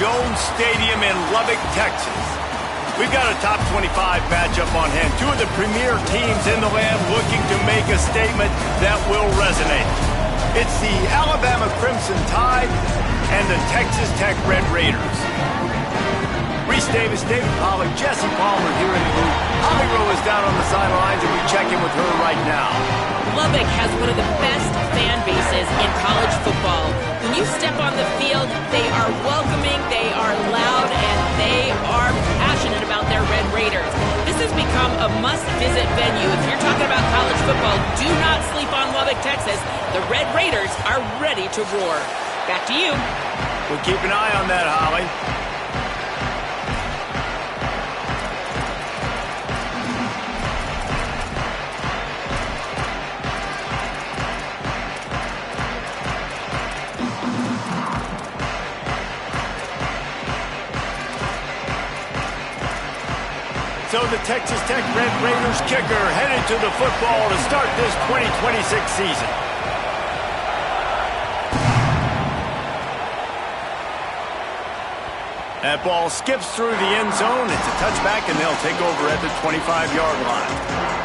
Jones Stadium in Lubbock, Texas. We've got a top 25 matchup on hand. Two of the premier teams in the land looking to make a statement that will resonate. It's the Alabama Crimson Tide and the Texas Tech Red Raiders. Reese Davis, David Pollack, Jesse Palmer here in the booth. Holly Rowe is down on the sidelines, and we check in with her right now. Lubbock has one of the best fan bases in college football. When you step on the field, they are welcoming, they are loud, and they are passionate about their Red Raiders. This has become a must-visit venue. If you're talking about college football, do not sleep on Lubbock, Texas. The Red Raiders are ready to roar. Back to you. We'll keep an eye on that, Holly. So the Texas Tech Red Raiders kicker headed to the football to start this 2026 season. That ball skips through the end zone. It's a touchback, and they'll take over at the 25-yard line.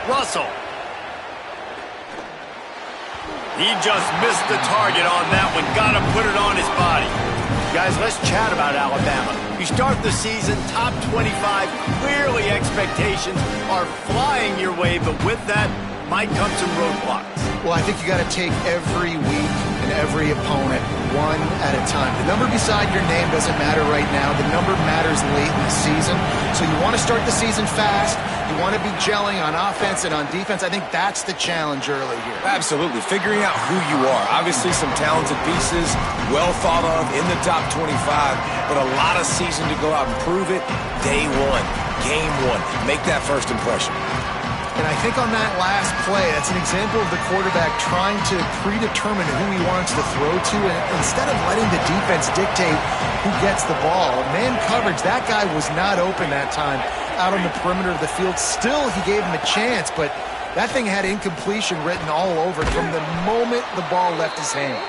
Russell. He just missed the target on that one. Got to put it on his body. Guys, let's chat about Alabama. You start the season top 25. Clearly expectations are flying your way, but with that might come some roadblocks. Well, I think you got to take every week and every opponent one at a time. The number beside your name doesn't matter right now. The number matters late in the season. So you want to start the season fast. You want to be gelling on offense and on defense. I think that's the challenge early here. Absolutely. Figuring out who you are. Obviously some talented pieces, well thought of in the top 25, but a lot of season to go out and prove it. Day one, game one. Make that first impression. And I think on that last play, that's an example of the quarterback trying to predetermine who he wants to throw to, and instead of letting the defense dictate who gets the ball. Man coverage, that guy was not open that time out on the perimeter of the field. Still, he gave him a chance, but that thing had incompletion written all over it from the moment the ball left his hand.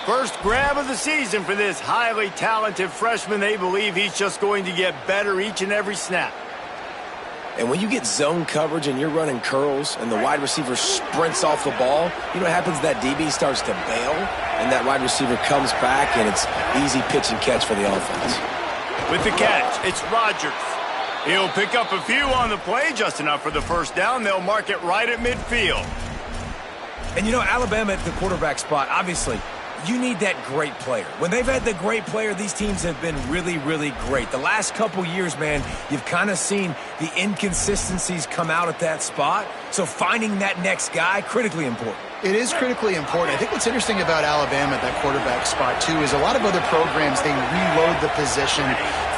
First grab of the season for this highly talented freshman. They believe he's just going to get better each and every snap. And when you get zone coverage and you're running curls and the wide receiver sprints off the ball, you know what happens? That DB starts to bail, and that wide receiver comes back, and it's easy pitch and catch for the offense. With the catch, it's Rodgers. He'll pick up a few on the play, just enough for the first down. They'll mark it right at midfield. And, you know, Alabama at the quarterback spot, obviously, you need that great player. When they've had the great player, these teams have been really, really great. The last couple years, man, you've kind of seen the inconsistencies come out at that spot. So finding that next guy, critically important. It is critically important. I think what's interesting about Alabama at that quarterback spot, too, is a lot of other programs, they reload the position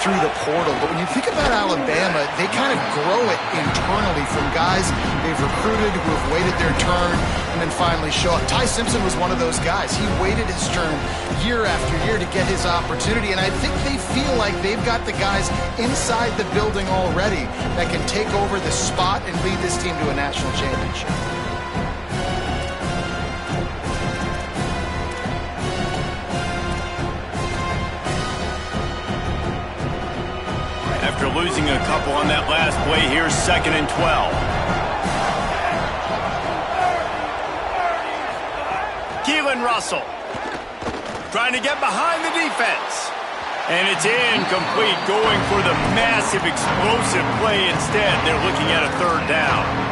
through the portal. But when you think about Alabama, they kind of grow it internally from guys they've recruited who have waited their turn and then finally show up. Ty Simpson was one of those guys. He waited his turn year after year to get his opportunity, and I think they feel like they've got the guys inside the building already that can take over the spot and lead this team to a national championship. After losing a couple on that last play, here's 2nd and 12. Keelan Russell trying to get behind the defense. And it's incomplete, going for the massive explosive play instead. They're looking at a 3rd down.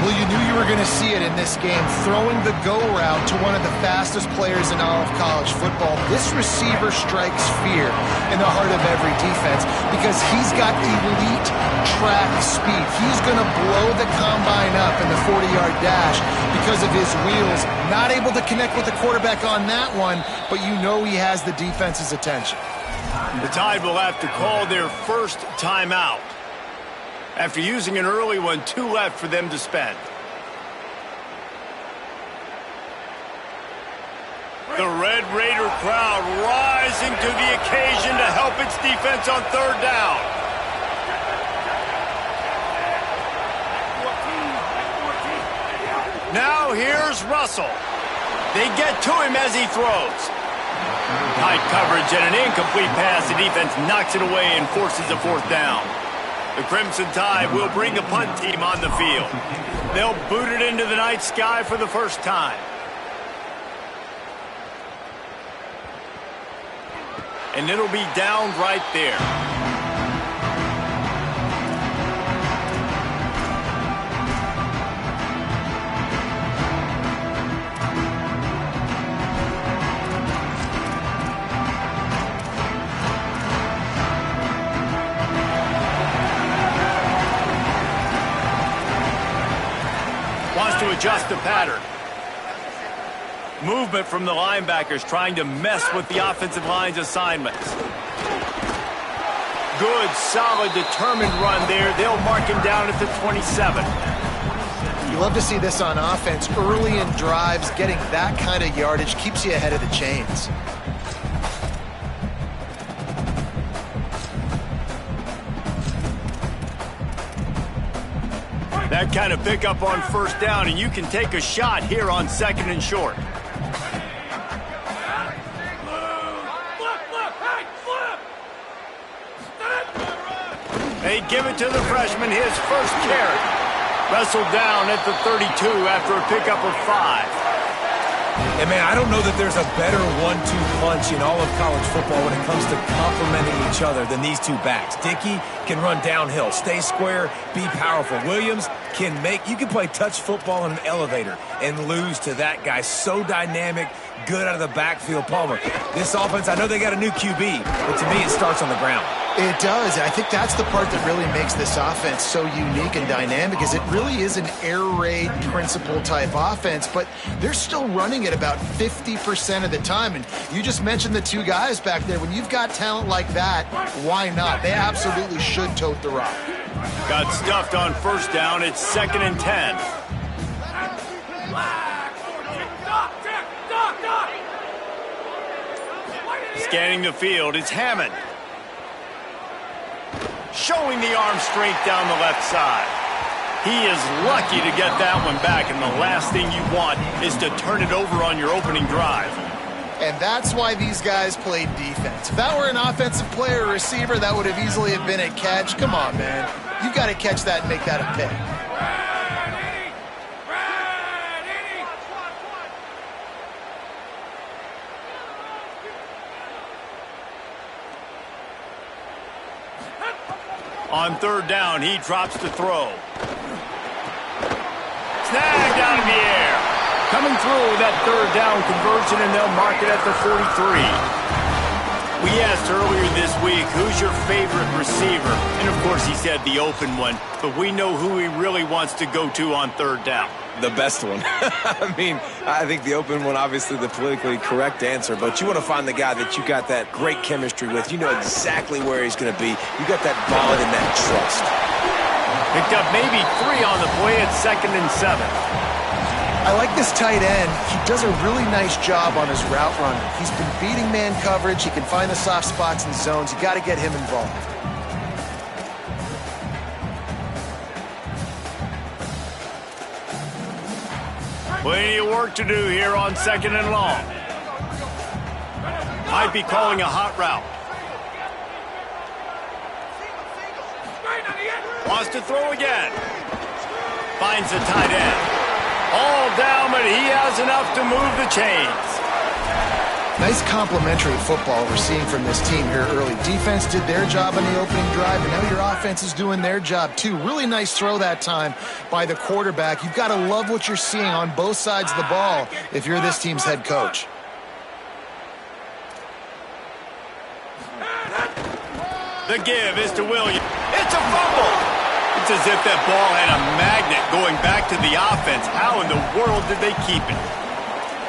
Well, you knew you were going to see it in this game, throwing the go route to one of the fastest players in all of college football. This receiver strikes fear in the heart of every defense because he's got elite track speed. He's going to blow the combine up in the 40-yard dash because of his wheels. Not able to connect with the quarterback on that one, but you know he has the defense's attention. The Tide will have to call their first timeout. After using an early one, 2 left for them to spend. The Red Raider crowd rising to the occasion to help its defense on 3rd down. Now here's Russell. They get to him as he throws. Tight coverage and an incomplete pass. The defense knocks it away and forces a 4th down. The Crimson Tide will bring the punt team on the field. They'll boot it into the night sky for the first time. And it'll be down right there. Wants to adjust the pattern. Movement from the linebackers trying to mess with the offensive line's assignments. Good, solid, determined run there. They'll mark him down at the 27. You love to see this on offense. Early in drives, getting that kind of yardage keeps you ahead of the chains. That kind of pickup on 1st down, and you can take a shot here on 2nd and short. They give it to the freshman, his first carry. Wrestled down at the 32 after a pickup of 5. And, man, I don't know that there's a better 1-2 punch in all of college football when it comes to complementing each other than these two backs. Dickey can run downhill, stay square, be powerful. Williams can you can play touch football in an elevator and lose to that guy. So dynamic, good out of the backfield. Palmer, this offense, I know they got a new QB, but to me it starts on the ground. It does. I think that's the part that really makes this offense so unique and dynamic is it really is an air raid principle type offense, but they're still running it about 50% of the time. And you just mentioned the 2 guys back there. When you've got talent like that, why not? They absolutely should tote the rock. Got stuffed on 1st down. It's 2nd and 10. Scanning the field, it's Hammond. Showing the arm strength down the left side. He is lucky to get that one back, and the last thing you want is to turn it over on your opening drive. And that's why these guys played defense. If that were an offensive player or receiver, that would have easily have been a catch. Come on, man. You got to catch that and make that a pick. On 3rd down, he drops to throw. Snagged out in the air. Coming through with that 3rd down conversion, and they'll mark it at the 43. We asked earlier this week, who's your favorite receiver? And, of course, he said the open one. But we know who he really wants to go to on 3rd down. The best one. I mean, I think the open one, obviously the politically correct answer, but you want to find the guy that you got that great chemistry with. You know exactly where he's going to be. You got that bond and that trust. Picked up maybe 3 on the play at 2nd and 7. I like this tight end. He does a really nice job on his route running. He's been beating man coverage. He can find the soft spots and zones. You got to get him involved. Plenty of work to do here on 2nd and long. Might be calling a hot route. Wants to throw again. Finds the tight end. All down, but he has enough to move the chains. Nice complimentary football we're seeing from this team here early. Defense did their job on the opening drive, and now your offense is doing their job too. Really nice throw that time by the quarterback. You've got to love what you're seeing on both sides of the ball if you're this team's head coach. The give is to Williams. It's a fumble. It's as if that ball had a magnet going back to the offense. How in the world did they keep it?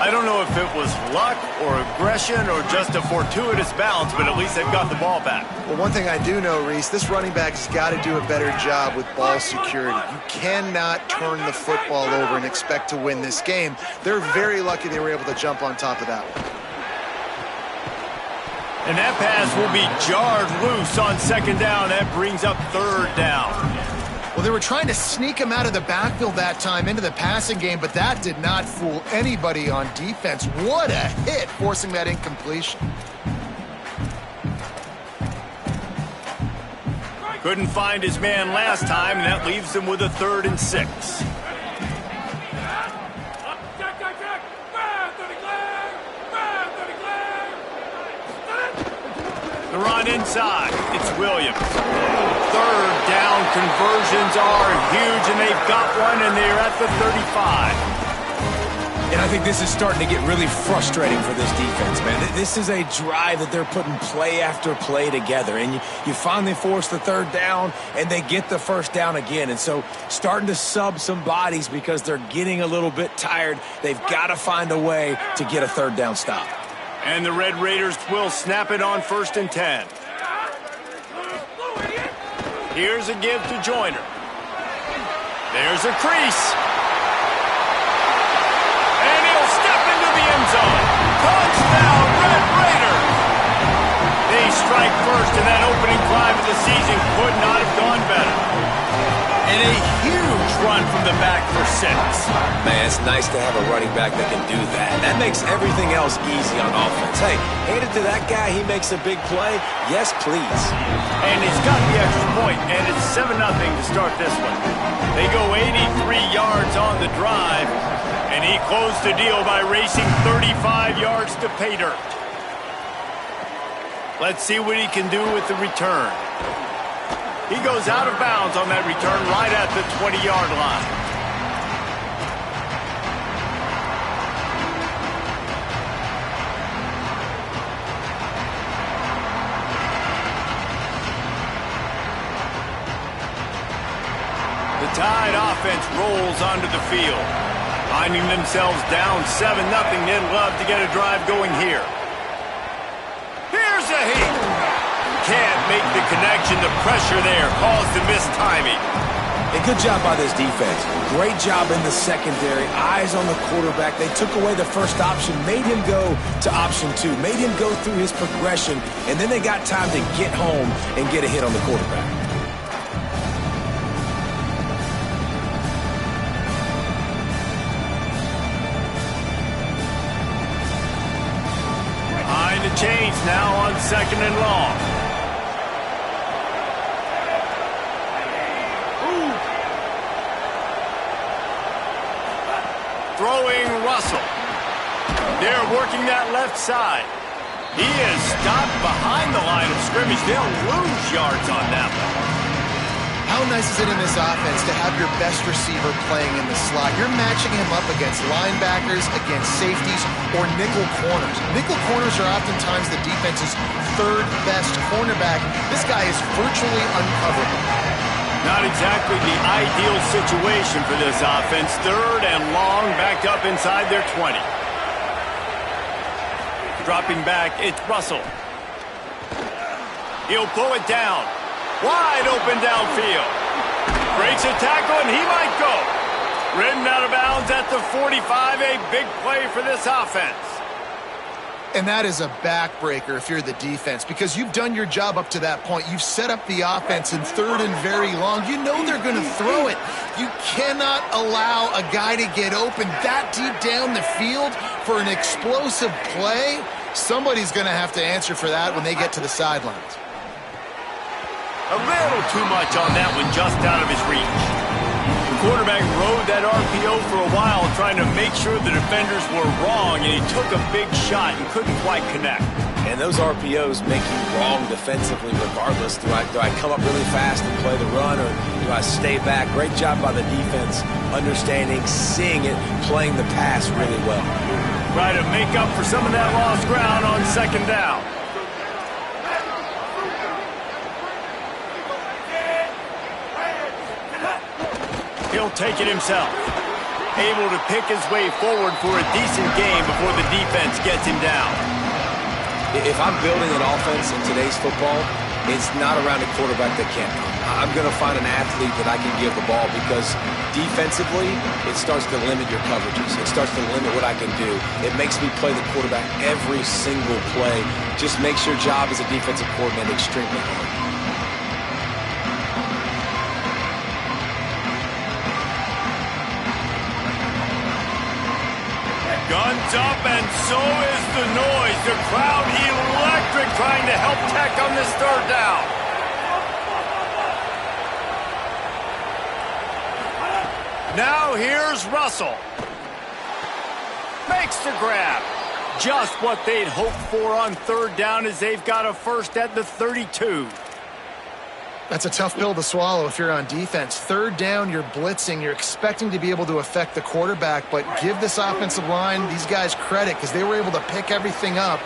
I don't know if it was luck or aggression or just a fortuitous bounce, but at least they've got the ball back. Well, one thing I do know, Reese, this running back has got to do a better job with ball security. You cannot turn the football over and expect to win this game. They're very lucky they were able to jump on top of that one. And that pass will be jarred loose on second down. That brings up third down. Well, they were trying to sneak him out of the backfield that time into the passing game, but that did not fool anybody on defense. What a hit, forcing that incompletion. Couldn't find his man last time, and that leaves him with a 3rd and 6. The run inside. It's Williams. 3rd down conversions are huge, and they've got one, and they're at the 35. And I think this is starting to get really frustrating for this defense, man. This is a drive that they're putting play after play together, and you finally force the 3rd down, and they get the 1st down again. And so starting to sub some bodies because they're getting a little bit tired. They've got to find a way to get a 3rd down stop. And the Red Raiders will snap it on 1st and 10. Here's a give to Joyner. There's a crease. And he'll step into the end zone. Touchdown, Red Raider. They strike first, and that opening drive of the season could not have gone better. And a huge run from the back for 6. Man, it's nice to have a running back that can do that. That makes everything else easy on offense. Hey, hand it to that guy, he makes a big play. Yes, please. And he's got the extra point, and it's 7-0 to start this one. They go 83 yards on the drive, and he closed the deal by racing 35 yards to pay dirt. Let's see what he can do with the return. He goes out of bounds on that return right at the 20-yard line. The Tide offense rolls onto the field. Finding themselves down 7-0, they'd love to get a drive going here. Here's a hit. Can't make the connection. The pressure there caused the missed timing. A good job by this defense. Great job in the secondary. Eyes on the quarterback. They took away the first option, made him go to option 2, made him go through his progression, and then they got time to get home and get a hit on the quarterback. Behind the chains now on 2nd and long. Throwing Russell. They're working that left side. He is stopped behind the line of scrimmage. They'll lose yards on that one. How nice is it in this offense to have your best receiver playing in the slot? You're matching him up against linebackers, against safeties, or nickel corners. Nickel corners are oftentimes the defense's 3rd best cornerback. This guy is virtually uncoverable. Not exactly the ideal situation for this offense. 3rd and long, backed up inside their 20. Dropping back, it's Russell. He'll pull it down. Wide open downfield. Breaks a tackle, and he might go. Ridden out of bounds at the 45. A big play for this offense. And that is a backbreaker if you're the defense, because you've done your job up to that point. You've set up the offense in 3rd and very long. You know they're going to throw it. You cannot allow a guy to get open that deep down the field for an explosive play. Somebody's going to have to answer for that when they get to the sidelines. A little too much on that one, just out of his reach. The quarterback rode that RPO for a while, trying to make sure the defenders were wrong, and he took a big shot and couldn't quite connect. And those RPOs make you wrong defensively regardless. Do I come up really fast and play the run, or do I stay back? Great job by the defense, understanding, seeing it, playing the pass really well. Try to make up for some of that lost ground on 2nd down. He'll take it himself. able to pick his way forward for a decent game before the defense gets him down. If I'm building an offense in today's football, it's not around a quarterback that can't run. I'm going to find an athlete that I can give the ball because defensively, it starts to limit your coverages. It starts to limit what I can do. It makes me play the quarterback every single play. Just makes your job as a defensive coordinator extremely hard. Guns up, and so is the noise. The crowd electric, trying to help Tech on this third down. Now here's Russell. Makes the grab. Just what they'd hoped for on third down as they've got a first at the 32. That's a tough pill to swallow if you're on defense. Third down, you're blitzing. You're expecting to be able to affect the quarterback, but give this offensive line, these guys, credit because they were able to pick everything up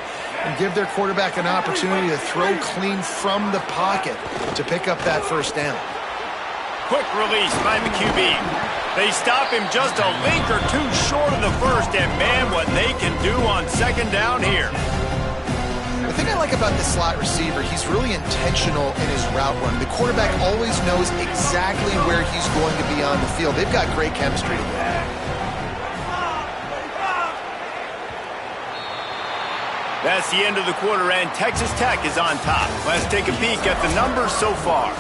and give their quarterback an opportunity to throw clean from the pocket to pick up that first down. Quick release by the QB. They stop him just a link or two short of the first, and man, what they can do on second down here. The thing I like about this slot receiver, he's really intentional in his route run. The quarterback always knows exactly where he's going to be on the field. They've got great chemistry together. That's the end of the quarter, and Texas Tech is on top. Let's take a peek at the numbers so far.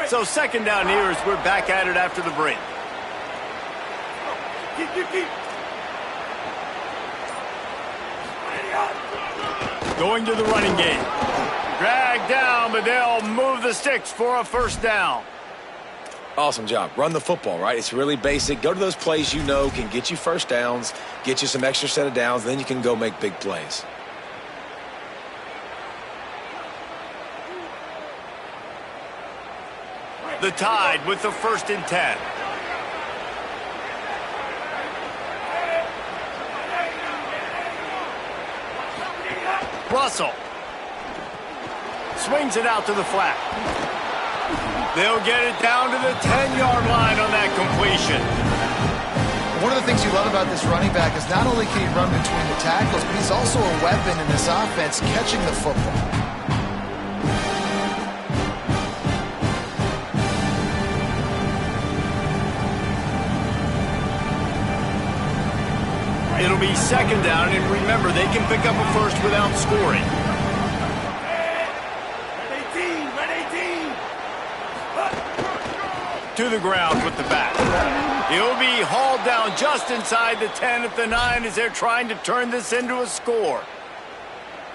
So second down here as we're back at it after the break. Going to the running game. Dragged down, but they'll move the sticks for a first down. Awesome job. Run the football, right? It's really basic. Go to those plays you know can get you first downs, get you some extra set of downs, then you can go make big plays. The Tide with the 1st and 10. Russell swings it out to the flat. They'll get it down to the 10-yard line on that completion. One of the things you love about this running back is not only can he run between the tackles, but he's also a weapon in this offense catching the football. It'll be second down, and remember, they can pick up a first without scoring. To the ground with the back. He'll be hauled down just inside the 10 at the 9 as they're trying to turn this into a score.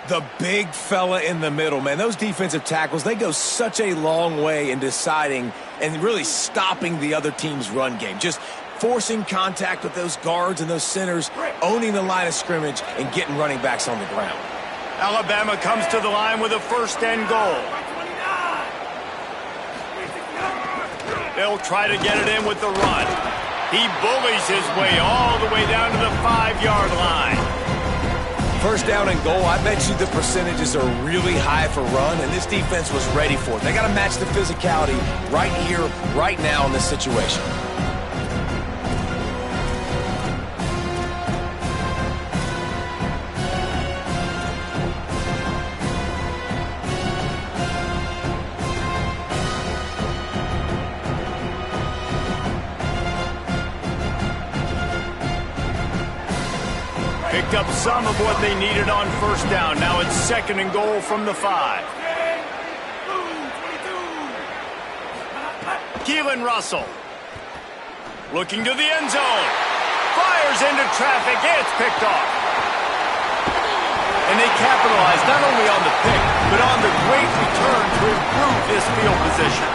The big fella in the middle, man. Those defensive tackles, they go such a long way in deciding and really stopping the other team's run game. Just forcing contact with those guards and those centers, owning the line of scrimmage, and getting running backs on the ground. Alabama comes to the line with a 1st and goal. They'll try to get it in with the run. He bullies his way all the way down to the 5-yard line. 1st down and goal, I bet you the percentages are really high for run, and this defense was ready for it. They got to match the physicality right here, right now in this situation. Picked up some of what they needed on 1st down. Now it's 2nd and goal from the 5. Keelan Russell looking to the end zone. Fires into traffic. It's picked off. And they capitalize not only on the pick, but on the great return to improve this field position.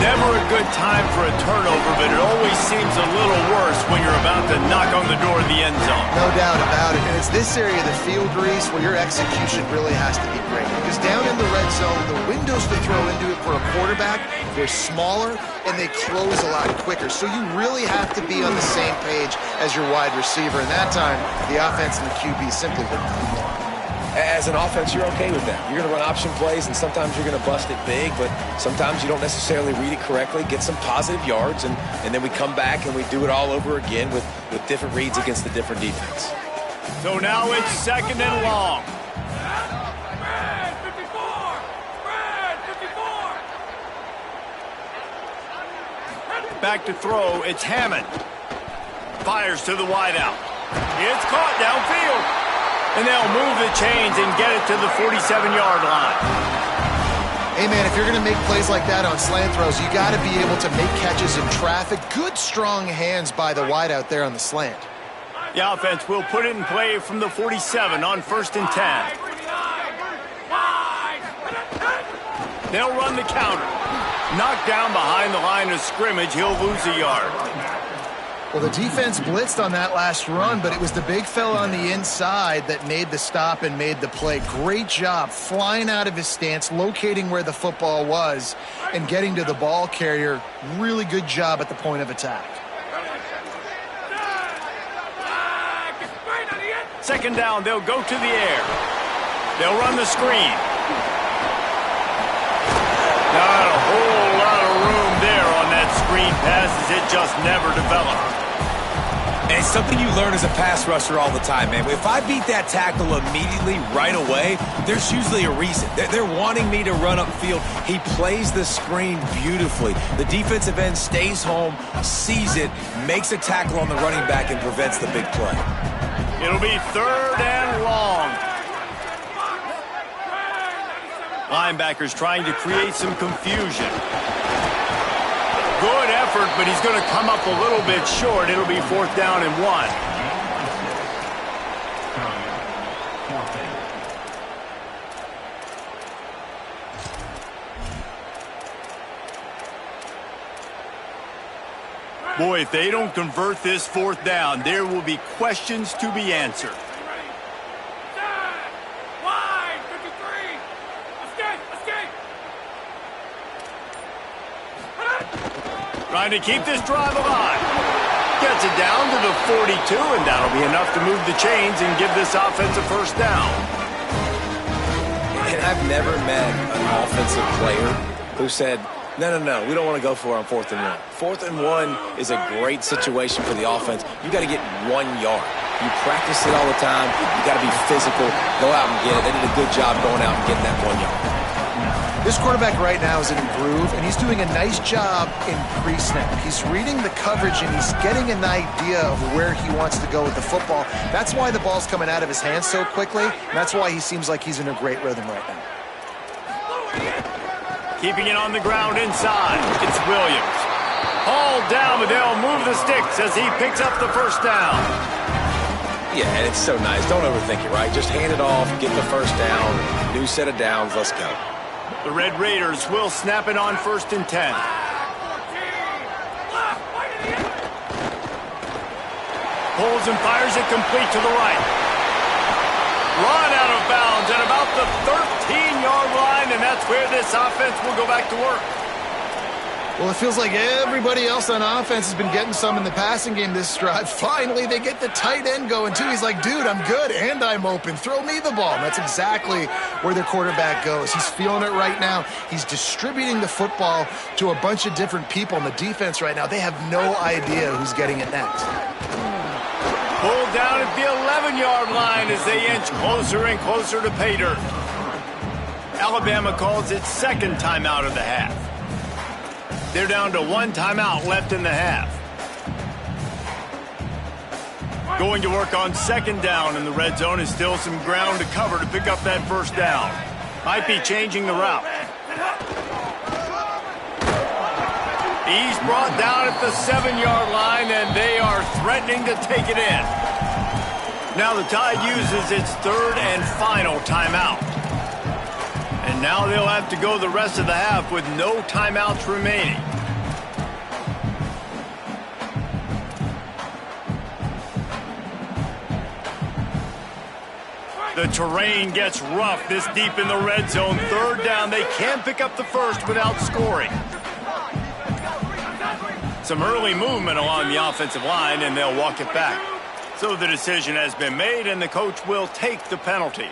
Never a good time for a turnover, but it always seems a little worse when you're about to knock on the door of the end zone. No doubt about it. And it's this area of the field, Reese, where your execution really has to be great. Because down in the red zone, the windows to throw into it for a quarterback, they're smaller and they close a lot quicker. So you really have to be on the same page as your wide receiver. And that time, the offense and the QB simply didn't. As an offense, you're okay with that. You're going to run option plays, and sometimes you're going to bust it big, but sometimes you don't necessarily read it correctly, get some positive yards, and then we come back and we do it all over again with different reads against the different defense. So now it's second and long. Back to throw, it's Hammond. Fires to the wideout. It's caught downfield. And they'll move the chains and get it to the 47-yard line. Hey, man, if you're going to make plays like that on slant throws, you got to be able to make catches in traffic. Good, strong hands by the wideout there on the slant. The offense will put it in play from the 47 on 1st and 10. They'll run the counter. Knocked down behind the line of scrimmage, he'll lose a yard. Well, the defense blitzed on that last run, but it was the big fella on the inside that made the stop and made the play. Great job flying out of his stance, locating where the football was, and getting to the ball carrier. Really good job at the point of attack. Second down, they'll go to the air. They'll run the screen. Not a whole lot of room there on that screen pass as it just never developed. And it's something you learn as a pass rusher all the time, man. If I beat that tackle immediately, right away, there's usually a reason. They're wanting me to run upfield. He plays the screen beautifully. The defensive end stays home, sees it, makes a tackle on the running back, and prevents the big play. It'll be third and long. Linebackers trying to create some confusion. Good effort, but he's going to come up a little bit short. It'll be 4th down and 1. Boy, if they don't convert this 4th down, there will be questions to be answered. Trying to keep this drive alive. Gets it down to the 42, and that'll be enough to move the chains and give this offense a 1st down. And I've never met an offensive player who said, no, we don't want to go for it on 4th and 1. 4th and 1 is a great situation for the offense. You got to get 1 yard. You practice it all the time. You got to be physical. Go out and get it. They did a good job going out and getting that 1 yard. This quarterback right now is in a groove, and he's doing a nice job in pre-snap. He's reading the coverage, and he's getting an idea of where he wants to go with the football. That's why the ball's coming out of his hands so quickly, and that's why he seems like he's in a great rhythm right now. Keeping it on the ground inside. It's Williams. Hauled down, but they'll move the sticks as he picks up the 1st down. Yeah, and it's so nice. Don't overthink it, right? Just hand it off, get the 1st down, new set of downs, let's go. The Red Raiders will snap it on 1st and 10. Pulls and fires it complete to the right. Run out of bounds at about the 13-yard line, and that's where this offense will go back to work. Well, it feels like everybody else on offense has been getting some in the passing game this drive. Finally, they get the tight end going, too. He's like, dude, I'm good, and I'm open. Throw me the ball. And that's exactly where their quarterback goes. He's feeling it right now. He's distributing the football to a bunch of different people on the defense right now. They have no idea who's getting it next. Pulled down at the 11-yard line as they inch closer and closer to pay dirt. Alabama calls its 2nd timeout of the half. They're down to 1 timeout left in the half. Going to work on 2nd down, and the red zone is still some ground to cover to pick up that 1st down. Might be changing the route. He's brought down at the 7-yard line, and they are threatening to take it in. Now the Tide uses its 3rd and final timeout. And now they'll have to go the rest of the half with no timeouts remaining. The terrain gets rough this deep in the red zone. Third down, they can pick up the first without scoring. Some early movement along the offensive line, and they'll walk it back. So the decision has been made, and the coach will take the penalty.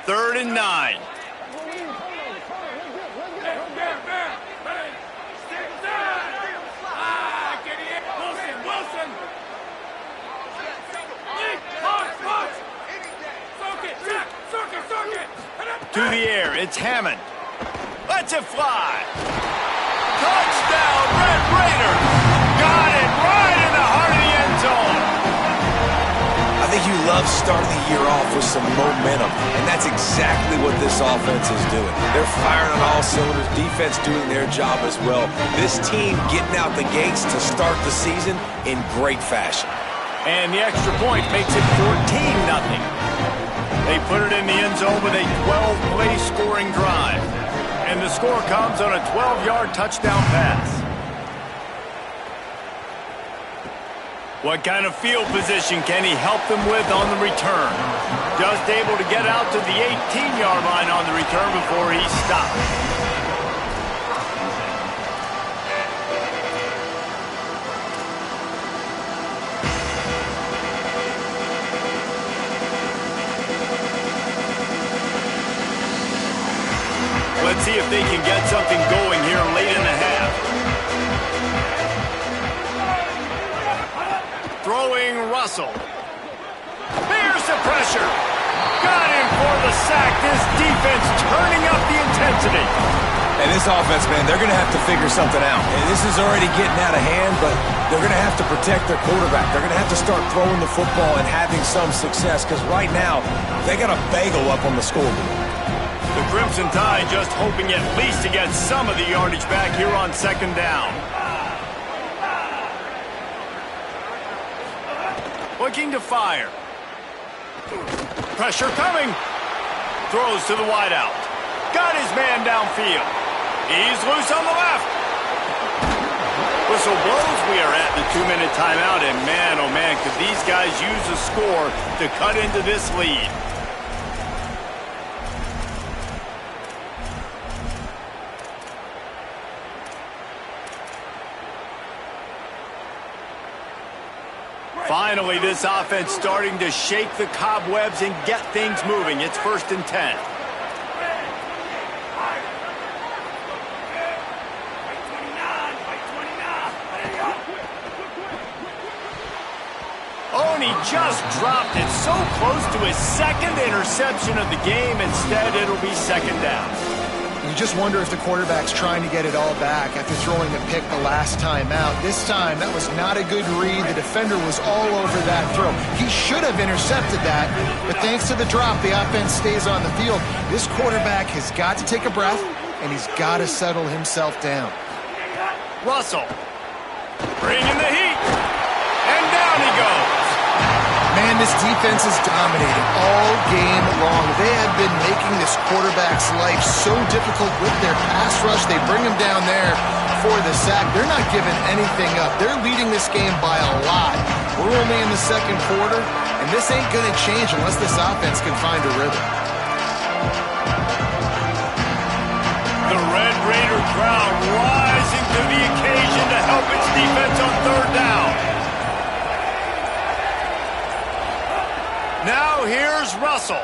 Third and 9. To the air, it's Hammond. Lets it fly. Touchdown, Red Raiders! Got it right in the heart of the end zone. I think you love starting the year off with some momentum, and that's exactly what this offense is doing. They're firing on all cylinders, defense doing their job as well. This team getting out the gates to start the season in great fashion. And the extra point makes it 14-0. They put it in the end zone with a 12-play scoring drive. And the score comes on a 12-yard touchdown pass. What kind of field position can he help them with on the return? Just able to get out to the 18-yard line on the return before he stopped. Let's see if they can get something going here late in the half. Throwing Russell. There's the pressure. Got him for the sack. This defense turning up the intensity. And this offense, man, they're going to have to figure something out. And this is already getting out of hand, but they're going to have to protect their quarterback. They're going to have to start throwing the football and having some success, because right now they got a bagel up on the scoreboard. The Crimson Tide just hoping at least to get some of the yardage back here on second down. Looking to fire. Pressure coming. Throws to the wideout. Got his man downfield. He's loose on the left. Whistle blows. We are at the 2-minute timeout, and man, oh man, could these guys use a score to cut into this lead. Finally, this offense starting to shake the cobwebs and get things moving. It's 1st and 10. Oh, and he just dropped it so close to his second interception of the game. Instead, it'll be second down. You just wonder if the quarterback's trying to get it all back after throwing a pick the last time out. This time, that was not a good read. The defender was all over that throw. He should have intercepted that, but thanks to the drop, the offense stays on the field. This quarterback has got to take a breath, and he's got to settle himself down. Russell, bringing the heat, and down he goes. Man, this defense is dominating all game long. They have been making this quarterback's life so difficult with their pass rush. They bring him down there for the sack. They're not giving anything up. They're leading this game by a lot. We're only in the second quarter, and this ain't going to change unless this offense can find a rhythm. The Red Raider crowd rising to the occasion to help its defense on third down. Now here's Russell.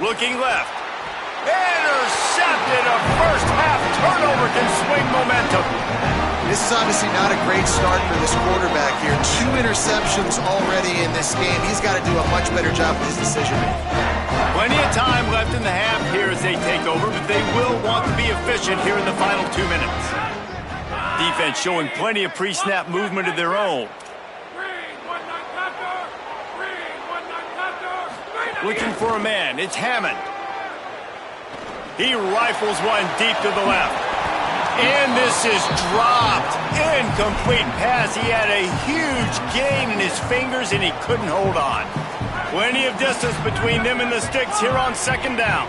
Looking left. Intercepted. A first half turnover can swing momentum. This is obviously not a great start for this quarterback here. 2 interceptions already in this game. He's got to do a much better job with his decision making. Plenty of time left in the half here as they take over, but they will want to be efficient here in the final 2 minutes. Defense showing plenty of pre-snap movement of their own. Looking for a man. It's Hammond. He rifles one deep to the left. And this is dropped. Incomplete pass. He had a huge gain in his fingers, and he couldn't hold on. Plenty of distance between them and the sticks here on second down.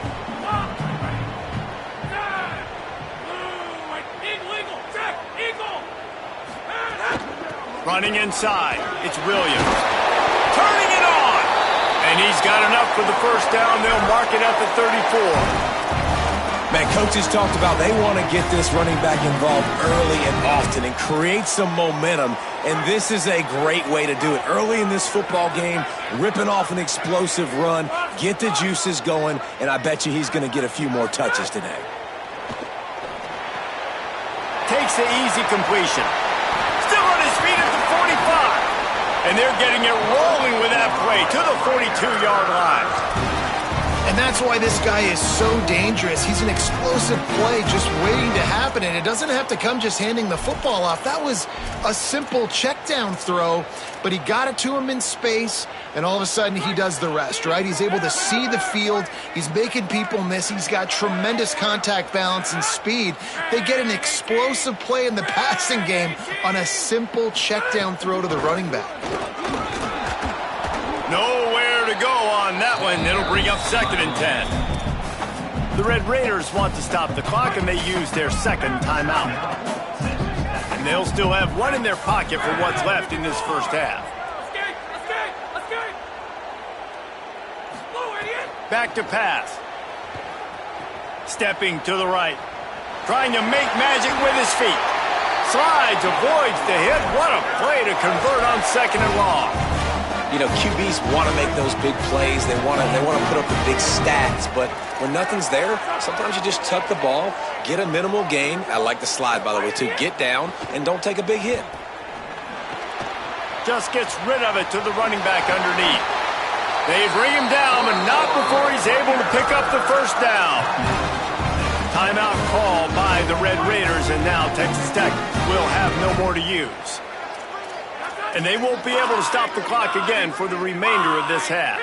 Running inside. It's Williams. Turning it on. And he's got enough for the first down. They'll mark it at the 34. Man, coaches talked about they want to get this running back involved early and often and create some momentum, and this is a great way to do it. Early in this football game, ripping off an explosive run, get the juices going, and I bet you he's going to get a few more touches today. Takes the easy completion. Still on his feet at the 45. And they're getting it rolling with that play to the 42-yard line. And that's why this guy is so dangerous. He's an explosive play just waiting to happen, and it doesn't have to come just handing the football off. That was a simple check down throw, but he got it to him in space, and all of a sudden he does the rest, right? He's able to see the field. He's making people miss. He's got tremendous contact balance and speed. They get an explosive play in the passing game on a simple check down throw to the running back. Nowhere to go on that one. It'll bring up 2nd and 10. The Red Raiders want to stop the clock, and they use their second timeout. And they'll still have one in their pocket for what's left in this first half. Back to pass. Stepping to the right. Trying to make magic with his feet. Slides, avoids the hit. What a play to convert on 2nd and long. You know, QBs want to make those big plays. They want to put up the big stats. But when nothing's there, sometimes you just tuck the ball, get a minimal gain. I like the slide, by the way, too. Get down and don't take a big hit. Just gets rid of it to the running back underneath. They bring him down, but not before he's able to pick up the first down. Timeout call by the Red Raiders, and now Texas Tech will have no more to use. And they won't be able to stop the clock again for the remainder of this half.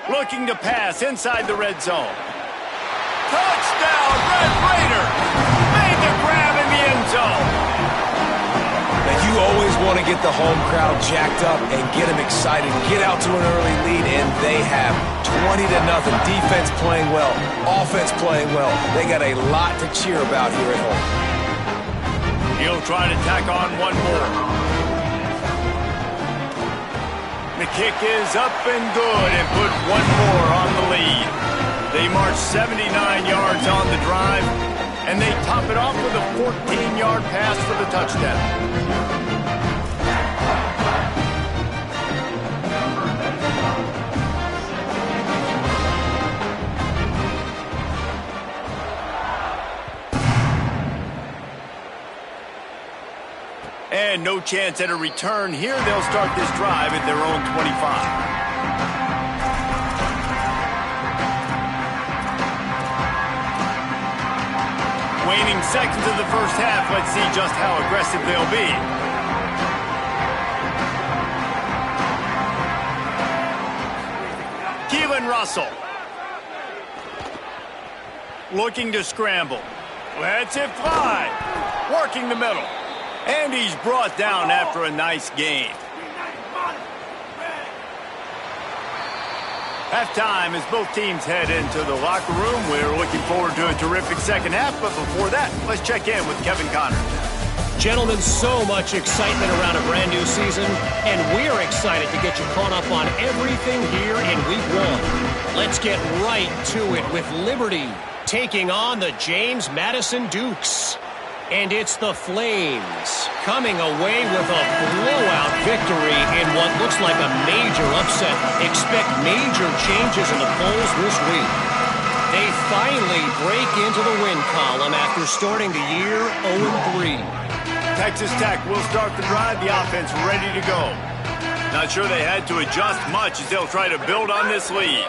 Looking to pass inside the red zone. Touchdown, Red Raiders! Made the grab in the end zone. Now, you always want to get the home crowd jacked up and get them excited, get out to an early lead, and they have 20-0. Defense playing well, offense playing well. They got a lot to cheer about here at home. He'll try to tack on one more. The kick is up and good and put one more on the lead. They march 79 yards on the drive, and they top it off with a 14-yard pass for the touchdown. And no chance at a return here. They'll start this drive at their own 25. Waning seconds of the first half. Let's see just how aggressive they'll be. Keelan Russell. Looking to scramble. Lets it fly. Working the middle. And he's brought down after a nice gain. Halftime as both teams head into the locker room. We're looking forward to a terrific second half, but before that, let's check in with Kevin Connors. Gentlemen, so much excitement around a brand new season, and we're excited to get you caught up on everything here in Week 1. Let's get right to it with Liberty taking on the James Madison Dukes. And it's the Flames coming away with a blowout victory in what looks like a major upset. Expect major changes in the polls this week. They finally break into the win column after starting the year 0-3. Texas Tech will start the drive, the offense ready to go. Not sure they had to adjust much as they'll try to build on this lead.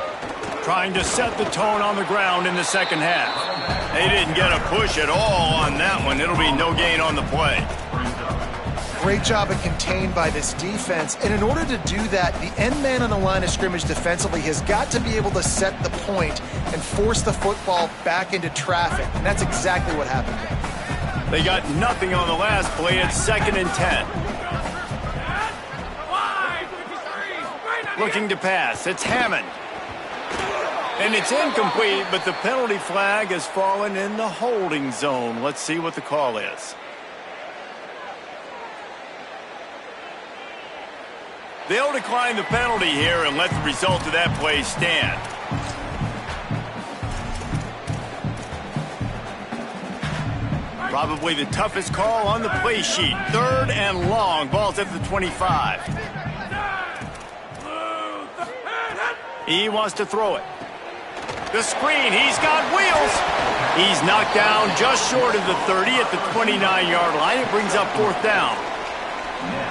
Trying to set the tone on the ground in the second half. They didn't get a push at all on that one. It'll be no gain on the play. great job of contained by this defense. And in order to do that, the end man on the line of scrimmage defensively has got to be able to set the point and force the football back into traffic. And that's exactly what happened there. They got nothing on the last play. It's 2nd and 10. Looking to pass. It's Hammond. And it's incomplete, but the penalty flag has fallen in the holding zone. Let's see what the call is. They'll decline the penalty here and let the result of that play stand. Probably the toughest call on the play sheet. 3rd and long. Ball's at the 25. He wants to throw it. The screen, he's got wheels. He's knocked down just short of the 30 at the 29-yard line. It brings up 4th down.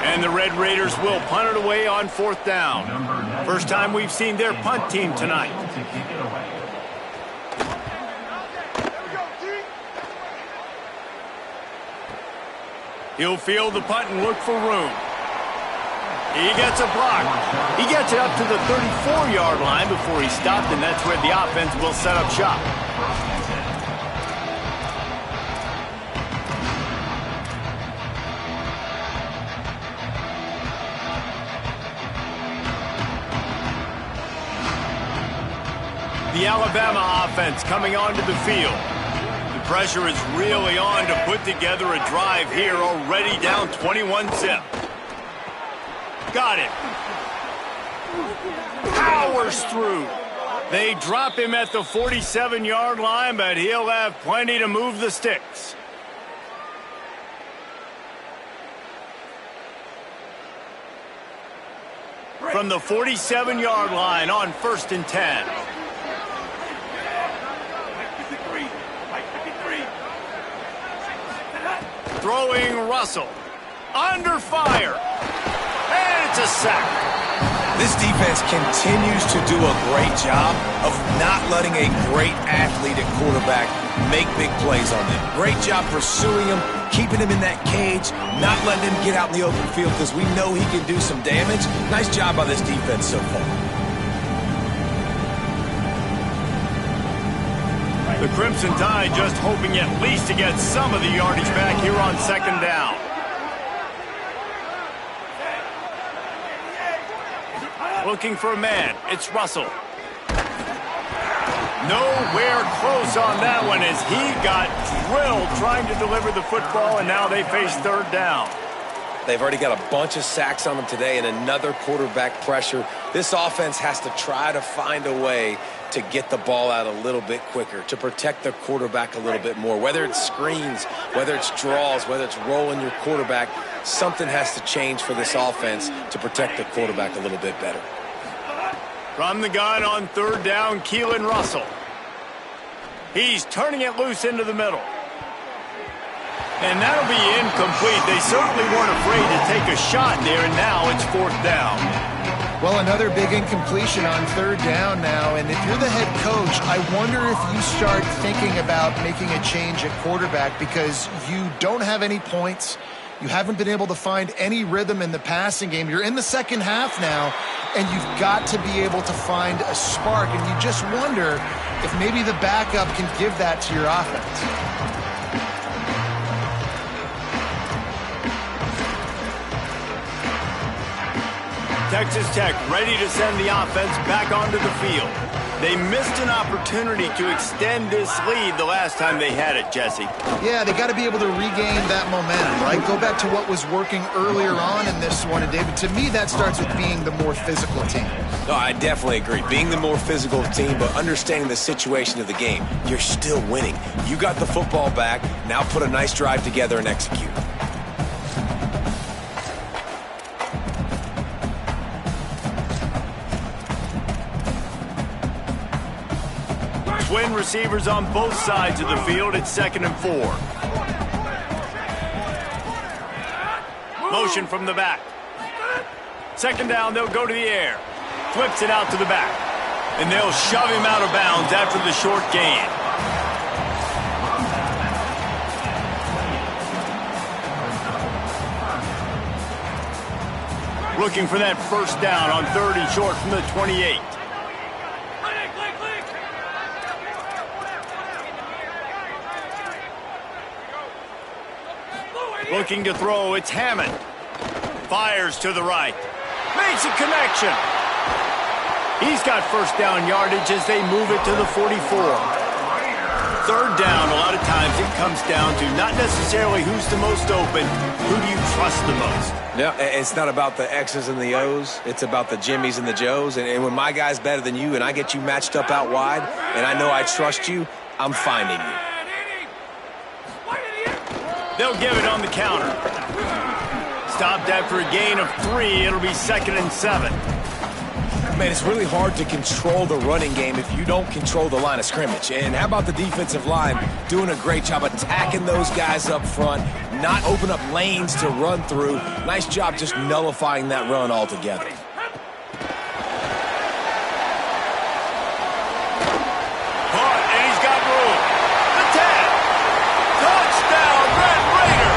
And the Red Raiders will punt it away on 4th down. First time we've seen their punt team tonight. He'll field the punt and look for room. He gets a block. He gets it up to the 34-yard line before he stopped, and that's where the offense will set up shop. The Alabama offense coming onto the field. The pressure is really on to put together a drive here, already down 21-zip. Got it. Powers through. They drop him at the 47-yard line, but he'll have plenty to move the sticks. From the 47-yard line on 1st and 10. Throwing Russell. Under fire. And it's a sack. This defense continues to do a great job of not letting a great athlete at quarterback make big plays on them. Great job pursuing him, keeping him in that cage, not letting him get out in the open field because we know he can do some damage. Nice job by this defense so far. The Crimson Tide just hoping at least to get some of the yardage back here on 2nd down. Looking for a man. It's Russell. Nowhere close on that one as he got drilled trying to deliver the football, and now they face 3rd down. They've already got a bunch of sacks on them today and another quarterback pressure. This offense has to try to find a way to get the ball out a little bit quicker, to protect their quarterback a little bit more. Whether it's screens, whether it's draws, whether it's rolling your quarterback, something has to change for this offense to protect the quarterback a little bit better. From the gun on 3rd down, Keelan Russell. He's turning it loose into the middle. And that'll be incomplete. They certainly weren't afraid to take a shot there, and now it's 4th down. Well, another big incompletion on 3rd down now, and if you're the head coach, I wonder if you start thinking about making a change at quarterback because you don't have any points. You haven't been able to find any rhythm in the passing game. You're in the second half now, and you've got to be able to find a spark, and you just wonder if maybe the backup can give that to your offense. Texas Tech ready to send the offense back onto the field. They missed an opportunity to extend this lead the last time they had it, Jesse. Yeah, they got to be able to regain that momentum, right? Go back to what was working earlier on in this one. And, David, to me, that starts with being the more physical team. No, I definitely agree. Being the more physical team, but understanding the situation of the game. You're still winning. You got the football back. Now put a nice drive together and execute. Twin receivers on both sides of the field. It's 2nd and 4. Motion from the back. 2nd down, they'll go to the air. Flips it out to the back. And they'll shove him out of bounds after the short gain. Looking for that first down on 3rd and short from the 28. Looking to throw, it's Hammond. Fires to the right. Makes a connection. He's got first down yardage as they move it to the 44. 3rd down, a lot of times it comes down to not necessarily who's the most open, who do you trust the most? Yeah, it's not about the X's and the O's. It's about the Jimmies and the Joes. And when my guy's better than you and I get you matched up out wide and I know I trust you, I'm finding you. They'll give it on the counter. Stopped after a gain of 3. It'll be 2nd and 7. Man, it's really hard to control the running game if you don't control the line of scrimmage. And how about the defensive line doing a great job attacking those guys up front, not open up lanes to run through. Nice job just nullifying that run altogether. Caught, and he's got room. The tag. Touchdown, Red Raider.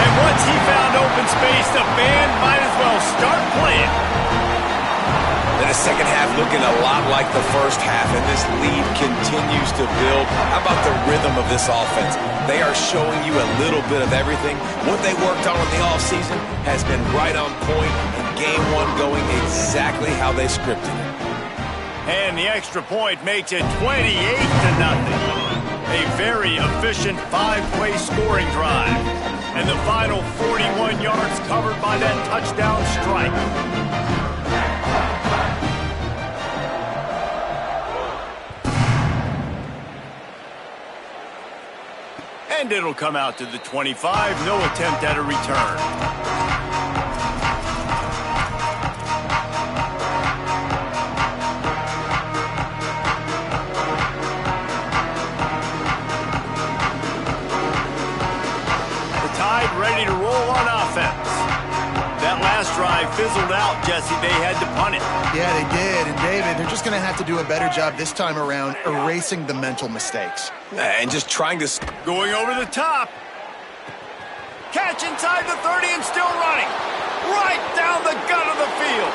And once he found open space, the band might as well start playing. And the second half looking a lot like the first half, and this lead continues to build. How about the rhythm of this offense? They are showing you a little bit of everything. What they worked on in the offseason has been right on point, and game 1 going exactly how they scripted it. And the extra point makes it 28-0. A very efficient 5-play scoring drive. And the final 41 yards covered by that touchdown strike. And it'll come out to the 25. No attempt at a return. The Tide ready to roll on offense. That last drive fizzled out, Jesse. They had to punt it. Yeah, they did. And, David, they're just going to have to do a better job this time around erasing the mental mistakes. And just trying to... Going over the top. Catch inside the 30 and still running. Right down the gut of the field.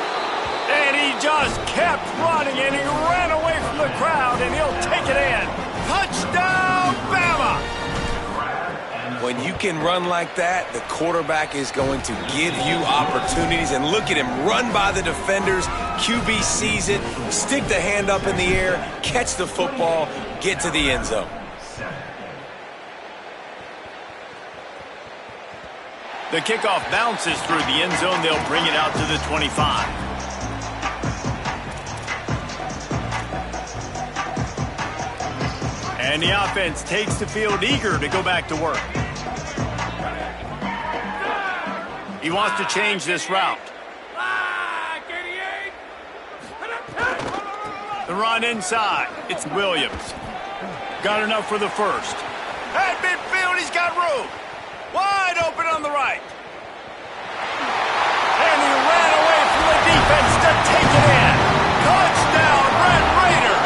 And he just kept running, and he ran away from the crowd, and he'll take it in. Touchdown, Bama! When you can run like that, the quarterback is going to give you opportunities. And look at him run by the defenders. QB sees it, stick the hand up in the air, catch the football, get to the end zone. The kickoff bounces through the end zone. They'll bring it out to the 25. And the offense takes the field eager to go back to work. He wants to change this route. The run inside. It's Williams. Got enough for the first. At midfield, he's got room. Wide open on the right. And he ran away from the defense to take it in. Touchdown, Red Raider.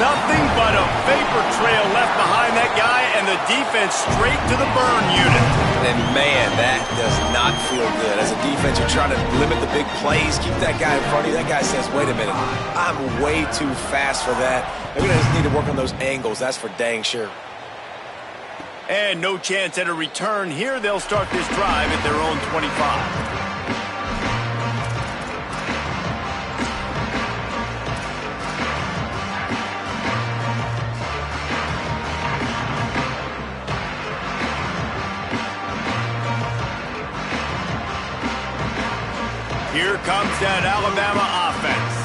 Nothing but a vapor trail left behind that guy, and the defense straight to the burn unit. And, man, that does not feel good. As a defense, you're trying to limit the big plays, keep that guy in front of you. That guy says, wait a minute, I'm way too fast for that. They're going to just need to work on those angles. That's for dang sure. And no chance at a return here. They'll start this drive at their own 25. Here comes that Alabama offense.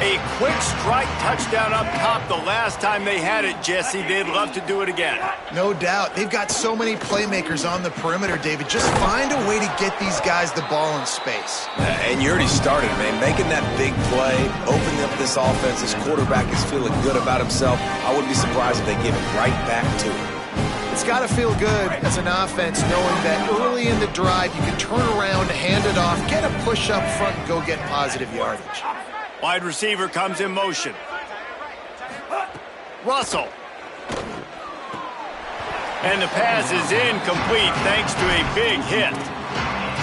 A quick strike touchdown up top the last time they had it, Jesse. They'd love to do it again. No doubt. They've got so many playmakers on the perimeter, David. Just find a way to get these guys the ball in space. And you already started, man. Making that big play, opening up this offense. This quarterback is feeling good about himself. I wouldn't be surprised if they give it right back to him. It's got to feel good as an offense knowing that early in the drive you can turn around, hand it off, get a push up front, and go get positive yardage. Wide receiver comes in motion. Russell. And the pass is incomplete thanks to a big hit.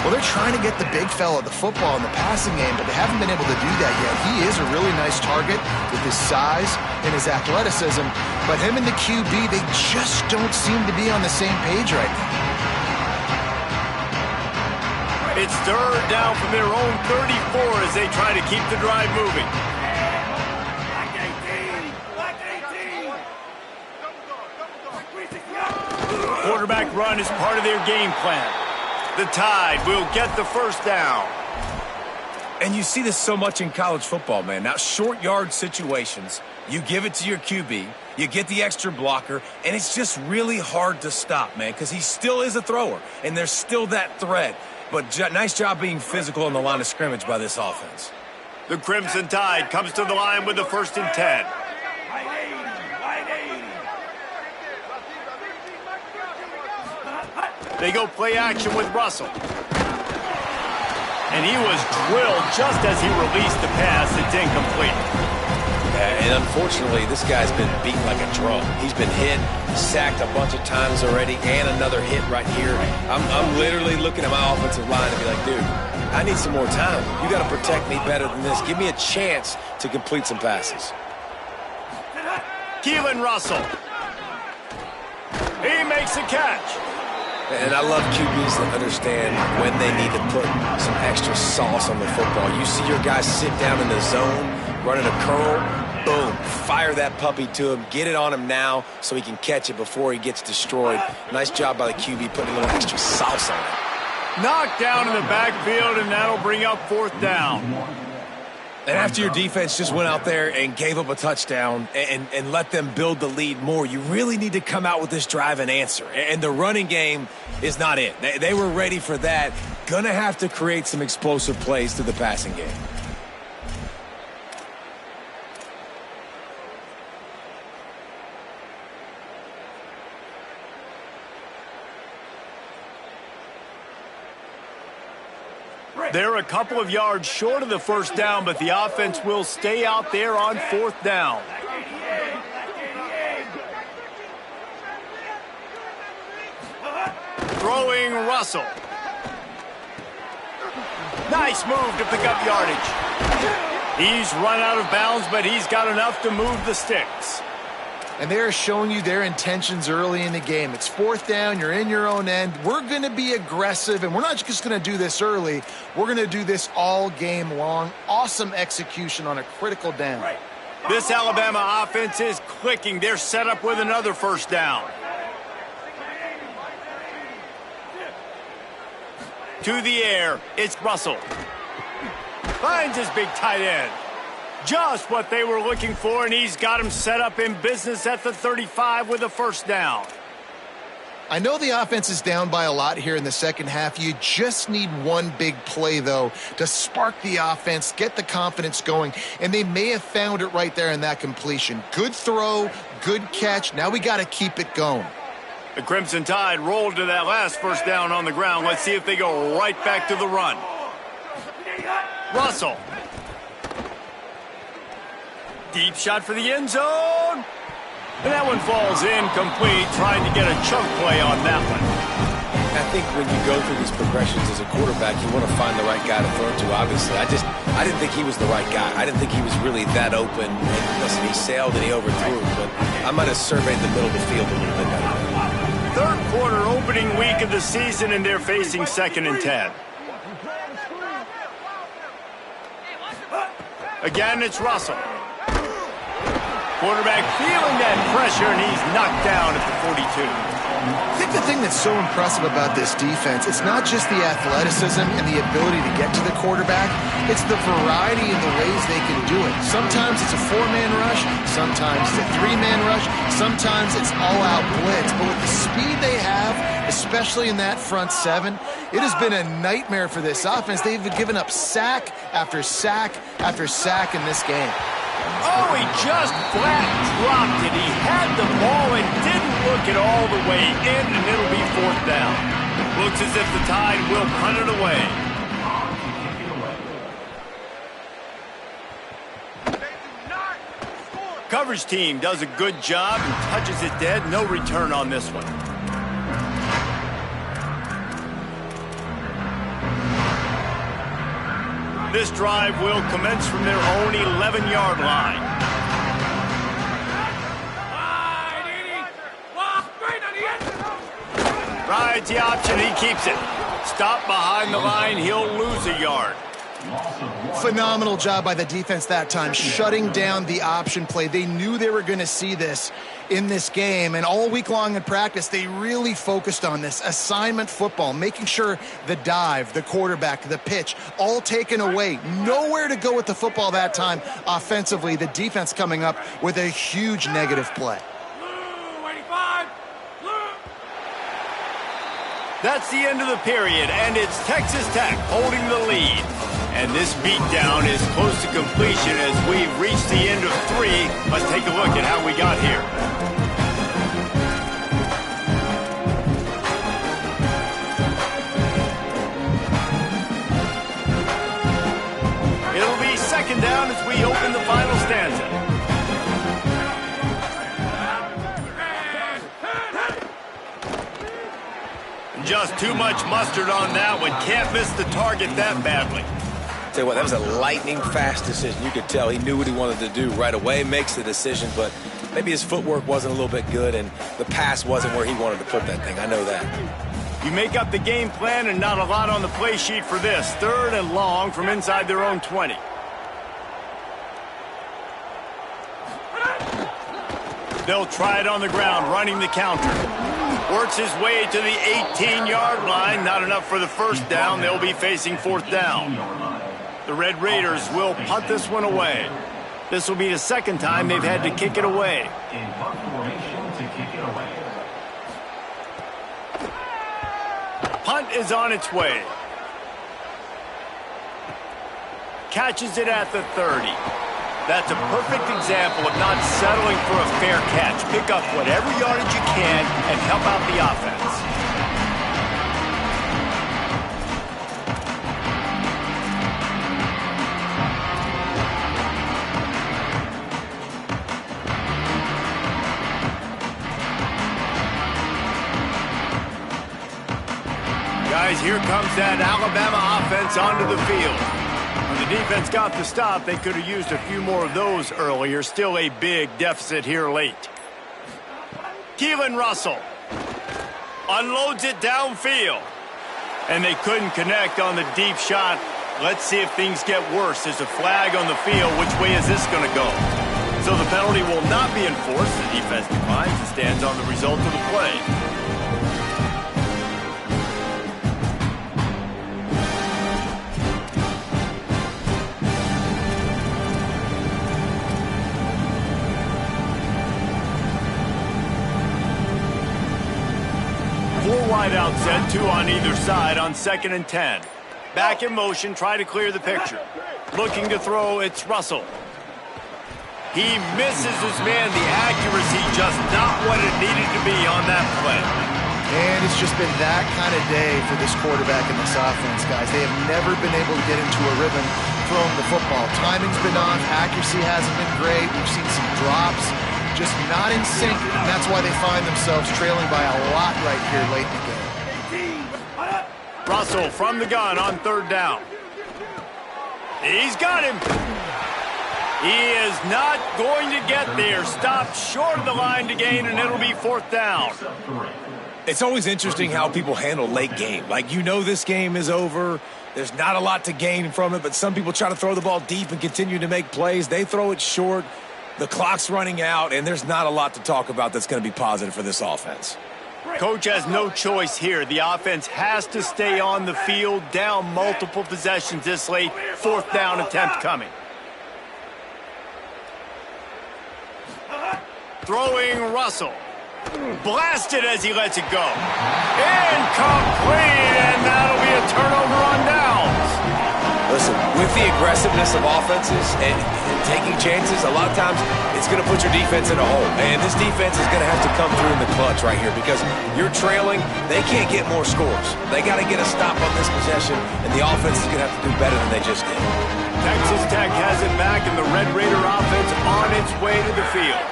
Well, they're trying to get the big fella the football in the passing game, but they haven't been able to do that yet. He is a really nice target with his size and his athleticism, but him and the QB, they just don't seem to be on the same page right now. It's third down from their own 34 as they try to keep the drive moving. Quarterback run is part of their game plan. The Tide will get the first down. And you see this so much in college football, man. Now, short yard situations, you give it to your QB, you get the extra blocker, and it's just really hard to stop, man, because he still is a thrower, and there's still that threat. But nice job being physical on the line of scrimmage by this offense. The Crimson Tide comes to the line with the 1st and 10. They go play action with Russell. And he was drilled just as he released the pass. It's incomplete. And unfortunately, this guy's been beaten like a drum. He's been hit, sacked a bunch of times already, and another hit right here. I'm literally looking at my offensive line and be like, dude, I need some more time. You got to protect me better than this. Give me a chance to complete some passes. Keelan Russell. He makes a catch. And I love QBs that understand when they need to put some extra sauce on the football. You see your guys sit down in the zone, running a curl, boom, fire that puppy to him, get it on him now so he can catch it before he gets destroyed. Nice job by the QB putting a little extra sauce on it. Knocked down in the backfield, and that'll bring up 4th down. And after your defense just went out there and gave up a touchdown and let them build the lead more, you really need to come out with this drive and answer. And the running game is not it. They were ready for that. Gonna have to create some explosive plays through the passing game. They're a couple of yards short of the 1st down, but the offense will stay out there on 4th down. Throwing Russell. Nice move to pick up yardage. He's run out of bounds, but he's got enough to move the sticks. And they're showing you their intentions early in the game. It's 4th down. You're in your own end. We're going to be aggressive, and we're not just going to do this early. We're going to do this all game long. Awesome execution on a critical down. This Alabama offense is clicking. They're set up with another 1st down. To the air, it's Russell. Finds his big tight end. Just what they were looking for, and he's got him set up in business at the 35 with a 1st down. I know the offense is down by a lot here in the second half. You just need one big play, though, to spark the offense, get the confidence going, and they may have found it right there in that completion. Good throw, good catch. Now we got to keep it going. The Crimson Tide rolled to that last 1st down on the ground. Let's see if they go right back to the run. Russell. Deep shot for the end zone. And that one falls incomplete, trying to get a chunk play on that one. I think when you go through these progressions as a quarterback, you want to find the right guy to throw to, obviously. I didn't think he was the right guy. I didn't think he was really that open. And listen, he sailed and he overthrew, but I might have surveyed the middle of the field a little bit better. 3rd quarter, opening week of the season, and they're facing 2nd and 10. Again, it's Russell. Quarterback feeling that pressure, and he's knocked down at the 42. I think the thing that's so impressive about this defense, it's not just the athleticism and the ability to get to the quarterback, it's the variety in the ways they can do it. Sometimes it's a 4-man rush, sometimes it's a 3-man rush, sometimes it's all-out blitz. But with the speed they have, especially in that front 7, it has been a nightmare for this offense. They've given up sack after sack after sack in this game. Oh, he just flat dropped it. He had the ball and didn't look it all the way in, and it'll be 4th down. Looks as if the Tide will punt it away. Coverage team does a good job and touches it dead. No return on this one. This drive will commence from their own 11-yard line. Rides the option, he keeps it. Stop behind the line, he'll lose a yard. Phenomenal job by the defense that time, shutting down the option play. They knew they were going to see this in this game, and all week long in practice, they really focused on this assignment football, making sure the dive, the quarterback, the pitch, all taken away. Nowhere to go with the football that time offensively. The defense coming up with a huge negative play. That's the end of the period, and it's Texas Tech holding the lead. And this beatdown is close to completion as we reach the end of 3. Let's take a look at how we got here. It'll be second down as we open the final stanza. Just too much mustard on that one. Can't miss the target that badly. Tell you what, that was a lightning-fast decision. You could tell he knew what he wanted to do right away, makes the decision, but maybe his footwork wasn't a little bit good, and the pass wasn't where he wanted to put that thing. I know that. You make up the game plan, and not a lot on the play sheet for this. 3rd and long from inside their own 20. They'll try it on the ground, running the counter. Works his way to the 18-yard line. Not enough for the first down. They'll be facing 4th down. The Red Raiders will punt this one away. This will be the second time they've had to kick it away. Punt is on its way. Catches it at the 30. That's a perfect example of not settling for a fair catch. Pick up whatever yardage you can and help out the offense. Guys, here comes that Alabama offense onto the field. When the defense got the stop, they could have used a few more of those earlier. Still a big deficit here late. Keelan Russell unloads it downfield. And they couldn't connect on the deep shot. Let's see if things get worse. There's a flag on the field. Which way is this going to go? So the penalty will not be enforced. The defense declines and stands on the result of the play. Wide out set, 2 on either side on 2nd and 10. Back in motion, try to clear the picture. Looking to throw, it's Russell. He misses his man. The accuracy just not what it needed to be on that play. And it's just been that kind of day for this quarterback and this offense, guys. They have never been able to get into a rhythm throwing the football. Timing's been off. Accuracy hasn't been great. We've seen some drops. Just not in sync, and that's why they find themselves trailing by a lot right here late in the game. Russell from the gun on 3rd down. He's got him. He is not going to get there. Stopped short of the line to gain, and it'll be 4th down. It's always interesting how people handle late game. Like, you know this game is over. There's not a lot to gain from it, but some people try to throw the ball deep and continue to make plays. They throw it short. The clock's running out, and there's not a lot to talk about that's going to be positive for this offense. Coach has no choice here. The offense has to stay on the field, down multiple possessions this late. 4th down attempt coming. Throwing Russell. Blasted as he lets it go. Incomplete, and that'll be a turnover on downs. Listen, with the aggressiveness of offenses and taking chances, a lot of times it's going to put your defense in a hole. And this defense is going to have to come through in the clutch right here because you're trailing. They can't get more scores. They got to get a stop on this possession, and the offense is going to have to do better than they just did. Texas Tech has it back, and the Red Raider offense on its way to the field.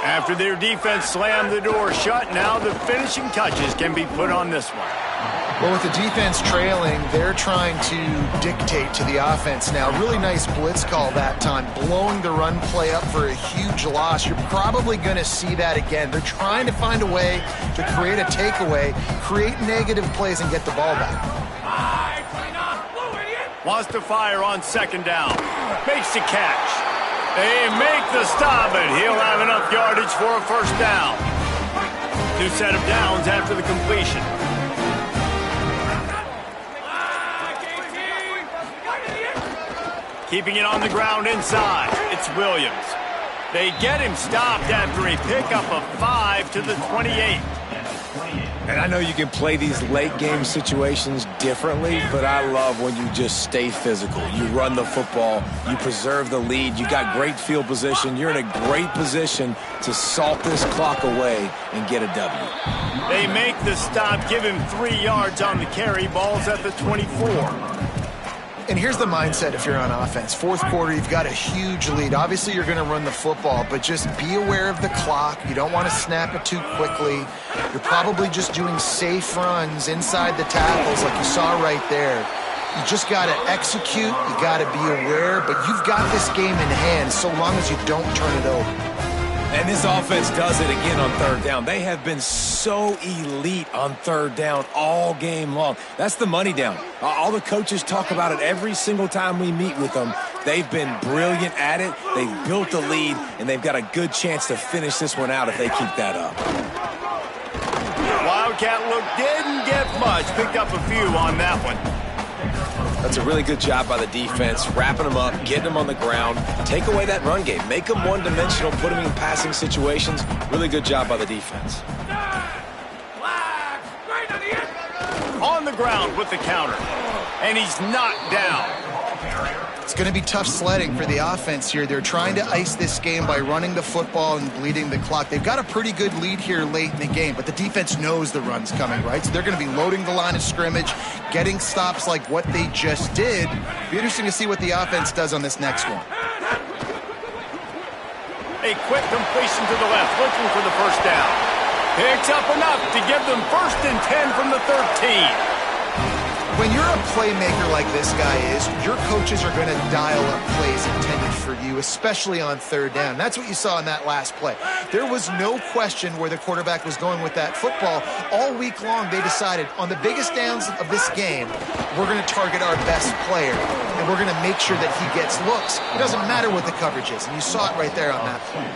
After their defense slammed the door shut, now the finishing touches can be put on this one. Well, with the defense trailing, they're trying to dictate to the offense now. Really nice blitz call that time, blowing the run play up for a huge loss. You're probably going to see that again. They're trying to find a way to create a takeaway, create negative plays, and get the ball back. Wants to fire on second down. Makes the catch. They make the stop, and he'll have enough yardage for a first down. New set of downs after the completion. Keeping it on the ground inside. It's Williams. They get him stopped after a pickup of 5 to the 28. And I know you can play these late game situations differently, but I love when you just stay physical. You run the football, you preserve the lead, you got great field position, you're in a great position to salt this clock away and get a W. They make the stop, give him 3 yards on the carry. Ball's at the 24. And here's the mindset if you're on offense. Fourth quarter, you've got a huge lead. Obviously, you're going to run the football, but just be aware of the clock. You don't want to snap it too quickly. You're probably just doing safe runs inside the tackles like you saw right there. You just got to execute. You got to be aware, but you've got this game in hand so long as you don't turn it over. And this offense does it again on third down. They have been so elite on third down all game long. That's the money down. All the coaches talk about it every single time we meet with them. They've been brilliant at it. They've built the lead, and they've got a good chance to finish this one out if they keep that up. Wildcat look didn't get much. Picked up a few on that one. That's a really good job by the defense, wrapping them up, getting them on the ground. Take away that run game. Make them one-dimensional, put them in passing situations. Really good job by the defense. On the ground with the counter. And he's knocked down. It's going to be tough sledding for the offense here. They're trying to ice this game by running the football and bleeding the clock. They've got a pretty good lead here late in the game, but the defense knows the run's coming, right? So they're going to be loading the line of scrimmage, getting stops like what they just did. Be interesting to see what the offense does on this next one. A quick completion to the left, looking for the first down. Picks up enough to give them 1st and 10 from the 13. When you're a playmaker like this guy is, your coaches are going to dial up plays intended for you, especially on third down. That's what you saw in that last play. There was no question where the quarterback was going with that football. All week long, they decided on the biggest downs of this game, we're going to target our best player, and we're going to make sure that he gets looks. It doesn't matter what the coverage is, and you saw it right there on that play.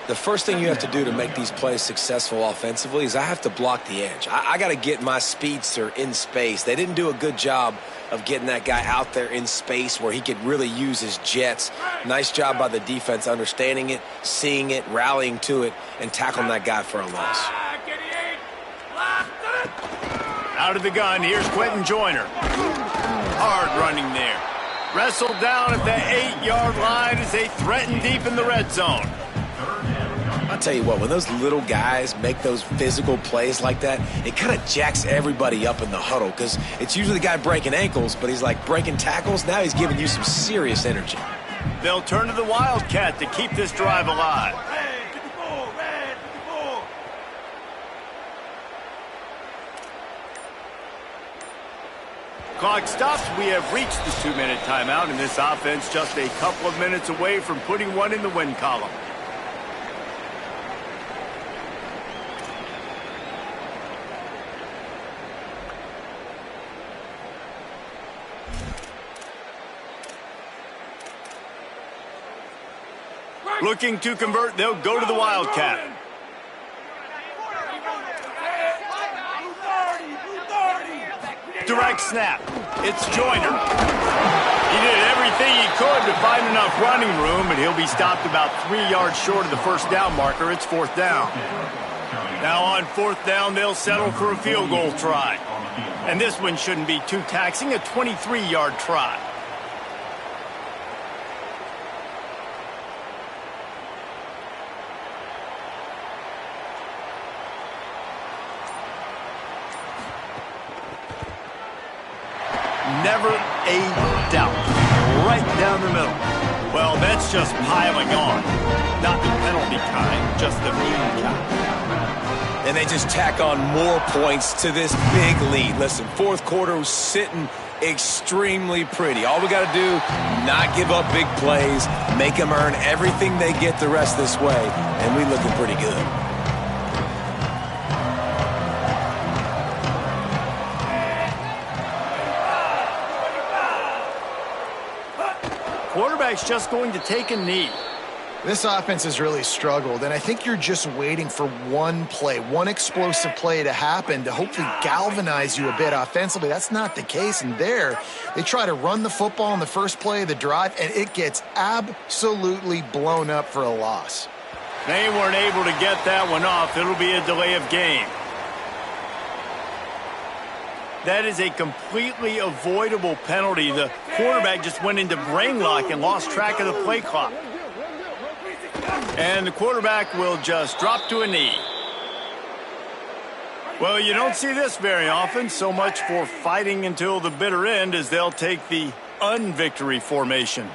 The first thing you have to do to make these plays successful offensively is I have to block the edge. I got to get my speedster in space. They didn't do a good job of getting that guy out there in space where he could really use his jets. Nice job by the defense understanding it, seeing it, rallying to it, and tackling that guy for a loss. Out of the gun, here's Quentin Joyner. Hard running there. Wrestled down at the 8-yard line as they threaten deep in the red zone. I'll tell you what, when those little guys make those physical plays like that, it kind of jacks everybody up in the huddle because it's usually the guy breaking ankles, but he's like breaking tackles. Now he's giving you some serious energy. They'll turn to the Wildcat to keep this drive alive. Clock stops. We have reached the 2-minute timeout, and this offense just a couple of minutes away from putting one in the win column. Looking to convert, they'll go to the Wildcat. Direct snap. It's Joyner. He did everything he could to find enough running room, but he'll be stopped about 3 yards short of the first down marker. It's 4th down. Now on 4th down, they'll settle for a field goal try. And this one shouldn't be too taxing, a 23-yard try. Never a doubt. Right down the middle. Well, that's just piling on. Not the penalty kind, just the mean kind. And they just tack on more points to this big lead. Listen, fourth quarter was sitting extremely pretty. All we got to do, not give up big plays, make them earn everything they get the rest this way, and we looking pretty good. Quarterback's just going to take a knee. This offense has really struggled, and I think you're just waiting for one play, one explosive play to happen to hopefully galvanize you a bit offensively. That's not the case, and there, they try to run the football in the first play of the drive, and it gets absolutely blown up for a loss. They weren't able to get that one off. It'll be a delay of game. That is a completely avoidable penalty. The quarterback just went into brain lock and lost track of the play clock. And the quarterback will just drop to a knee. Well, you don't see this very often. So much for fighting until the bitter end as they'll take the unvictory formation.